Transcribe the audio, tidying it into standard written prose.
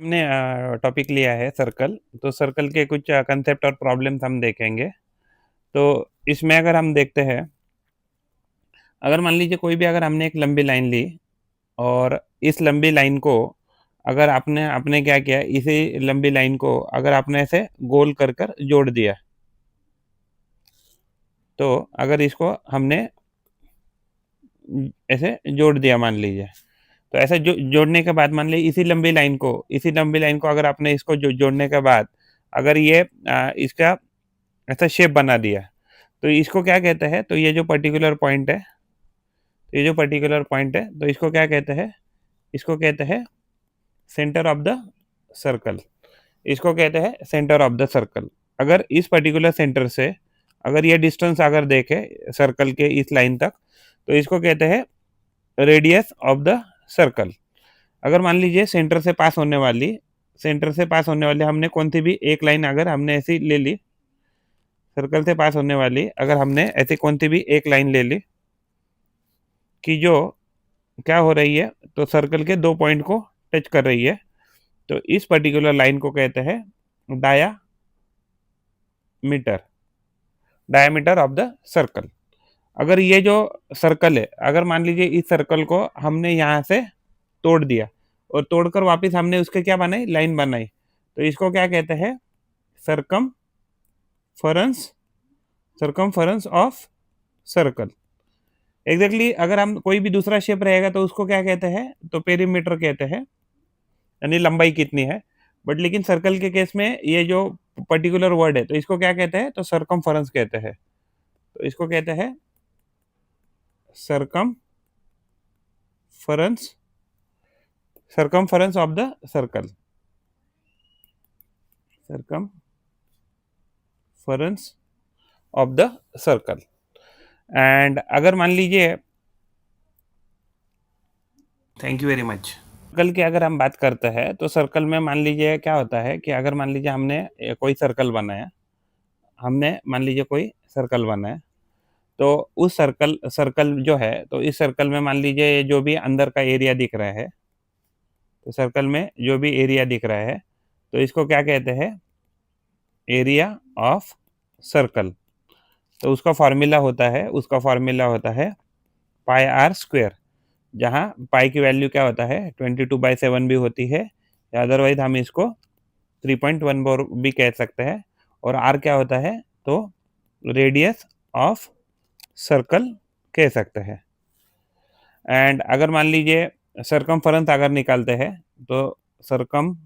हमने टॉपिक लिया है सर्कल। तो सर्कल के कुछ कंसेप्ट और प्रॉब्लम्स हम देखेंगे। तो इसमें अगर हम देखते हैं, अगर मान लीजिए कोई भी अगर हमने एक लंबी लाइन ली और इस लंबी लाइन को अगर आपने आपने क्या किया, इसी लंबी लाइन को अगर आपने ऐसे गोल कर कर जोड़ दिया, तो अगर इसको हमने ऐसे जोड़ दिया मान लीजिए, तो ऐसे जोड़ने के बाद मान लीजिए इसी लंबी लाइन को अगर आपने इसको जोड़ने के बाद अगर ये इसका ऐसा शेप बना दिया, तो इसको क्या कहते हैं? तो ये जो पर्टिकुलर पॉइंट है, तो इसको क्या कहते हैं? इसको कहते हैं सेंटर ऑफ द सर्कल। इसको कहते हैं सेंटर ऑफ द सर्कल। अगर इस पर्टिकुलर सेंटर से अगर ये डिस्टेंस अगर देखें सर्कल के इस लाइन तक, तो इसको कहते हैं रेडियस ऑफ द सर्कल। अगर मान लीजिए सेंटर से पास होने वाली हमने कौन सी भी एक लाइन अगर हमने ऐसी ले ली, सर्कल से पास होने वाली अगर हमने ऐसी कौन सी भी एक लाइन ले ली कि जो क्या हो रही है, तो सर्कल के दो पॉइंट को टच कर रही है, तो इस पर्टिकुलर लाइन को कहते हैं diameter diameter of the circle. अगर ये जो सर्कल है, अगर मान लीजिए इस सर्कल को हमने यहाँ से तोड़ दिया और तोड़कर वापस हमने उसके क्या बनाई, लाइन बनाई, तो इसको क्या कहते हैं? Circumference circumference of circle. Exactly अगर हम कोई भी दूसरा शेप रहेगा तो उसको क्या कहते हैं? तो पेरीमीटर कहते हैं, यानी लंबाई कितनी है। बट लेकिन सर्कल के केस में ये जो पर्टिकुलर वर्ड है, तो इसको क्या कहते हैं? तो सरकमफरंस कहते हैं। तो इसको कहते हैं circumference circumference of the circle. Circumference of the circle. And अगर मान लीजिए, thank you very much. Circle की अगर हम बात करते हैं, तो सर्कल में मान लीजिए क्या होता है कि अगर मान लीजिए हमने मान लीजिए कोई सर्कल बनाया, तो उस सर्कल सर्कल जो है, तो इस सर्कल में मान लीजिए जो भी अंदर का एरिया दिख रहा है, तो सर्कल में जो भी एरिया दिख रहा है, तो इसको क्या कहते हैं? Area of circle. तो उसका फॉर्मूला होता है पाई आर स्क्वायर, जहाँ पाई की वैल्यू क्या होता है? 22/7 भी होती है, या अदरवाइज हम इसको 3.14 भी कह सकते हैं। और आर क्या होता है? तो रेडियस ऑफ सर्कल कह सकते हैं। एंड अगर मान लीजिए सरकमफेरेंस अगर निकालते हैं, तो सरकम